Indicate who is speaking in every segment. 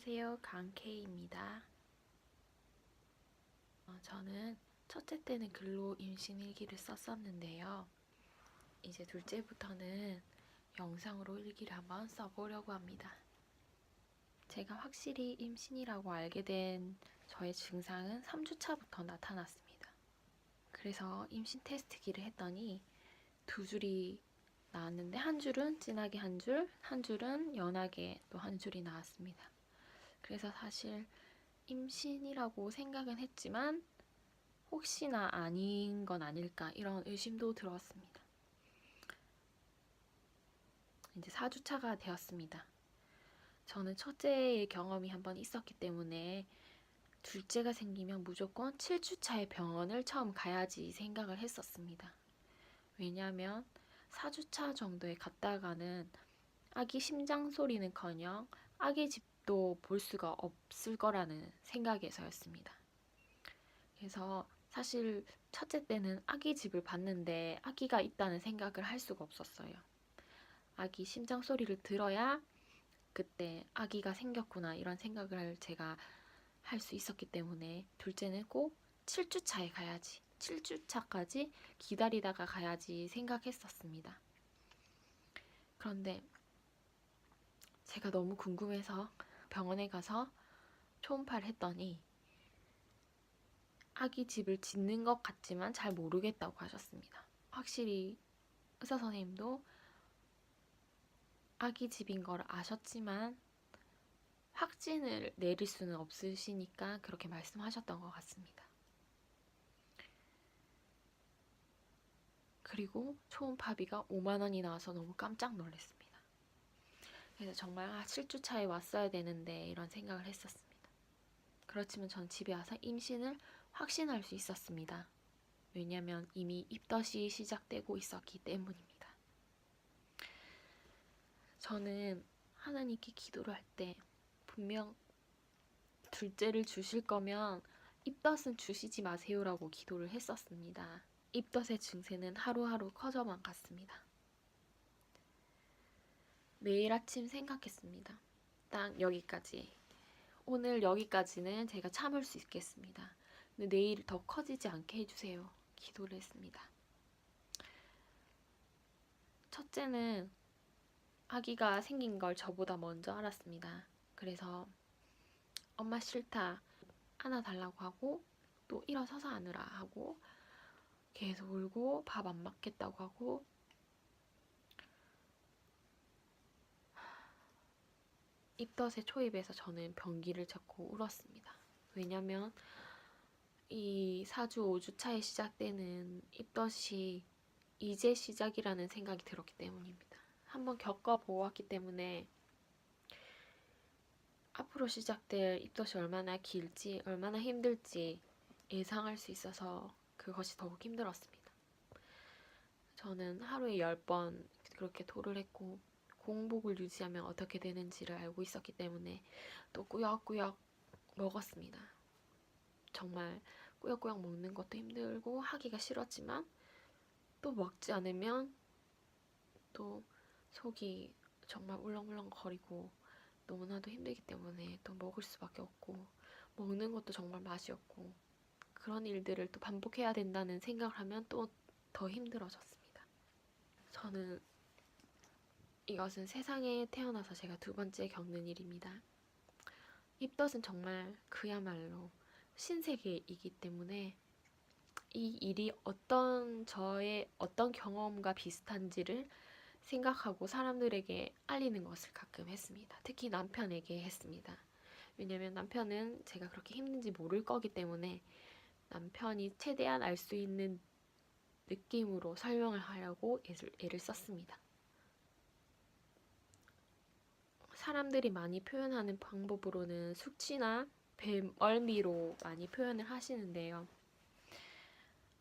Speaker 1: 안녕하세요. 강케이입니다. 저는 첫째 때는 글로 임신 일기를 썼었는데요. 이제 둘째부터는 영상으로 일기를 한번 써보려고 합니다. 제가 확실히 임신이라고 알게 된 저의 증상은 3주차부터 나타났습니다. 그래서 임신 테스트기를 했더니 두 줄이 나왔는데 한 줄은 진하게 한 줄, 한 줄은 연하게 또 한 줄이 나왔습니다. 그래서 사실 임신이라고 생각은 했지만 혹시나 아닌 건 아닐까 이런 의심도 들었습니다. 이제 4주차가 되었습니다. 저는 첫째의 경험이 한번 있었기 때문에 둘째가 생기면 무조건 7주차에 병원을 처음 가야지 생각을 했었습니다. 왜냐하면 4주차 정도에 갔다가는 아기 심장 소리는커녕 아기 집도 볼 수가 없을 거라는 생각에서였습니다. 그래서 사실 첫째 때는 아기 집을 봤는데 아기가 있다는 생각을 할 수가 없었어요. 아기 심장 소리를 들어야 그때 아기가 생겼구나 이런 생각을 제가 할 수 있었기 때문에 둘째는 꼭 7주차에 가야지, 7주차까지 기다리다가 가야지 생각했었습니다. 그런데 제가 너무 궁금해서 병원에 가서 초음파를 했더니 아기 집을 짓는 것 같지만 잘 모르겠다고 하셨습니다. 확실히 의사 선생님도 아기 집인 걸 아셨지만 확진을 내릴 수는 없으시니까 그렇게 말씀하셨던 것 같습니다. 그리고 초음파비가 5만 원이 나와서 너무 깜짝 놀랐습니다. 그래서 정말 7주 차에 왔어야 되는데 이런 생각을 했었습니다. 그렇지만 전 집에 와서 임신을 확신할 수 있었습니다. 왜냐하면 이미 입덧이 시작되고 있었기 때문입니다. 저는 하나님께 기도를 할 때 분명 둘째를 주실 거면 입덧은 주시지 마세요라고 기도를 했었습니다. 입덧의 증세는 하루하루 커져만 갔습니다. 매일 아침 생각했습니다. 딱 여기까지. 오늘 여기까지는 제가 참을 수 있겠습니다. 근데 내일 더 커지지 않게 해주세요. 기도를 했습니다. 첫째는 아기가 생긴 걸 저보다 먼저 알았습니다. 그래서 엄마 싫다, 안아달라고 하고 또 일어서서 안으라 하고 계속 울고 밥 안 먹겠다고 하고 입덧의 초입에서 저는 변기를 찾고 울었습니다. 왜냐면 이 4주, 5주 차에 시작되는 입덧이 이제 시작이라는 생각이 들었기 때문입니다. 한번 겪어보았기 때문에 앞으로 시작될 입덧이 얼마나 길지, 얼마나 힘들지 예상할 수 있어서 그것이 더욱 힘들었습니다. 저는 하루에 10번 그렇게 토를 했고 공복을 유지하면 어떻게 되는지를 알고 있었기 때문에 또 꾸역꾸역 먹었습니다. 정말 꾸역꾸역 먹는 것도 힘들고 하기가 싫었지만 또 먹지 않으면 또 속이 정말 울렁울렁 거리고 너무나도 힘들기 때문에 또 먹을 수밖에 없고 먹는 것도 정말 맛이 없고 그런 일들을 또 반복해야 된다는 생각을 하면 또 더 힘들어졌습니다. 저는 이것은 세상에 태어나서 제가 두 번째 겪는 일입니다. 입덧은 정말 그야말로 신세계이기 때문에 이 일이 저의 어떤 경험과 비슷한지를 생각하고 사람들에게 알리는 것을 가끔 했습니다. 특히 남편에게 했습니다. 왜냐면 남편은 제가 그렇게 힘든지 모를 거기 때문에 남편이 최대한 알 수 있는 느낌으로 설명을 하려고 애를 썼습니다. 사람들이 많이 표현하는 방법으로는 숙취나 멀미로 많이 표현을 하시는데요.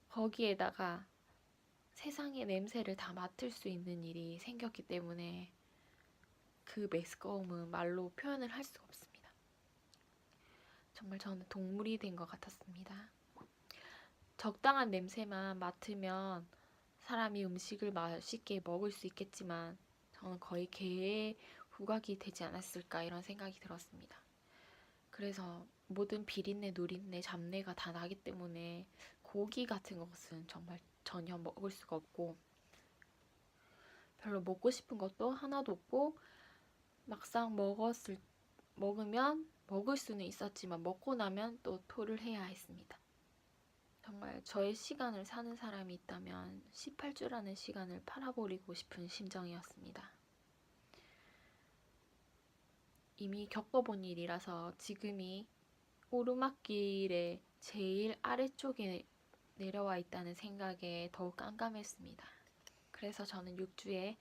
Speaker 1: 거기에다가 세상의 냄새를 다 맡을 수 있는 일이 생겼기 때문에 그 매스꺼움은 말로 표현을 할 수가 없습니다. 정말 저는 동물이 된 것 같았습니다. 적당한 냄새만 맡으면 사람이 음식을 맛있게 먹을 수 있겠지만 저는 거의 개의 후각이 되지 않았을까 이런 생각이 들었습니다. 그래서 모든 비린내, 누린내, 잡내가 다 나기 때문에 고기 같은 것은 정말 전혀 먹을 수가 없고 별로 먹고 싶은 것도 하나도 없고 막상 먹으면 먹을 수는 있었지만 먹고 나면 또 토를 해야 했습니다. 정말 저의 시간을 사는 사람이 있다면 18주라는 시간을 팔아버리고 싶은 심정이었습니다. 이미 겪어본 일이라서 지금이 오르막길의 제일 아래쪽에 내려와 있다는 생각에 더욱 깜깜했습니다. 그래서 저는 6주에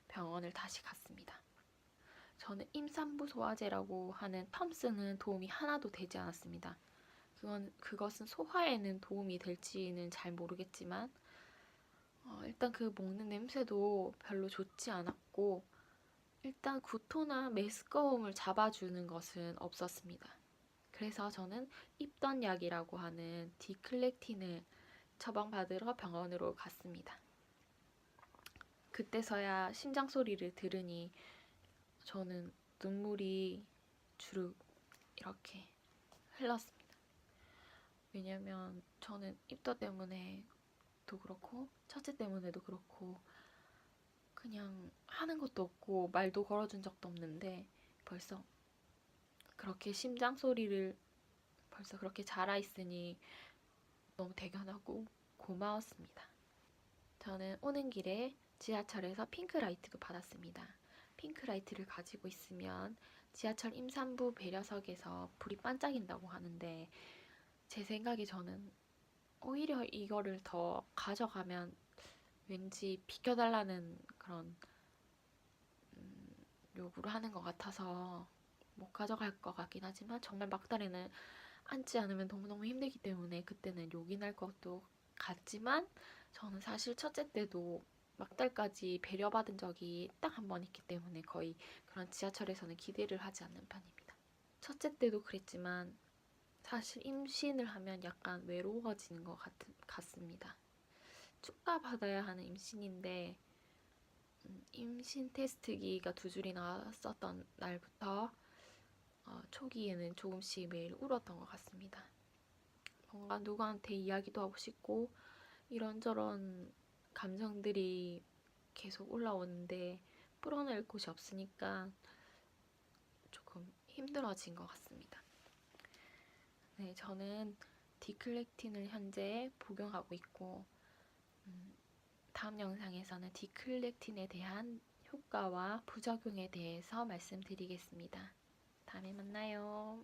Speaker 1: 병원을 다시 갔습니다. 저는 임산부 소화제라고 하는 텀스는 도움이 하나도 되지 않았습니다. 그것은 소화에는 도움이 될지는 잘 모르겠지만 일단 그 먹는 냄새도 별로 좋지 않았고 일단 구토나 메스꺼움을 잡아주는 것은 없었습니다. 그래서 저는 입던 약이라고 하는 디클렉틴을 처방받으러 병원으로 갔습니다. 그때서야 심장 소리를 들으니 저는 눈물이 주르륵 이렇게 흘렀습니다. 왜냐면 저는 입덧 때문에도 그렇고 첫째 때문에도 그렇고 그냥 하는 것도 없고 말도 걸어준 적도 없는데 벌써 그렇게 심장 소리를 벌써 그렇게 자라있으니 너무 대견하고 고마웠습니다. 저는 오는 길에 지하철에서 핑크라이트도 받았습니다. 핑크라이트를 가지고 있으면 지하철 임산부 배려석에서 불이 반짝인다고 하는데 제 생각에 저는 오히려 이거를 더 가져가면 왠지 비켜달라는 그런 요구를 하는 것 같아서 못 가져갈 것 같긴 하지만 정말 막달에는 앉지 않으면 너무너무 힘들기 때문에 그때는 욕이 날 것도 같지만 저는 사실 첫째 때도 막달까지 배려받은 적이 딱 한 번 있기 때문에 거의 그런 지하철에서는 기대를 하지 않는 편입니다. 첫째 때도 그랬지만 사실 임신을 하면 약간 외로워지는 것 같습니다. 축하받아야 하는 임신인데 임신 테스트기가 2줄이 나왔었던 날부터 초기에는 조금씩 매일 울었던 것 같습니다. 뭔가 누구한테 이야기도 하고 싶고 이런저런 감정들이 계속 올라오는데 풀어낼 곳이 없으니까 조금 힘들어진 것 같습니다. 네, 저는 디클렉틴을 현재 복용하고 있고 다음 영상에서는 디클렉틴에 대한 효과와 부작용에 대해서 말씀드리겠습니다. 다음에 만나요.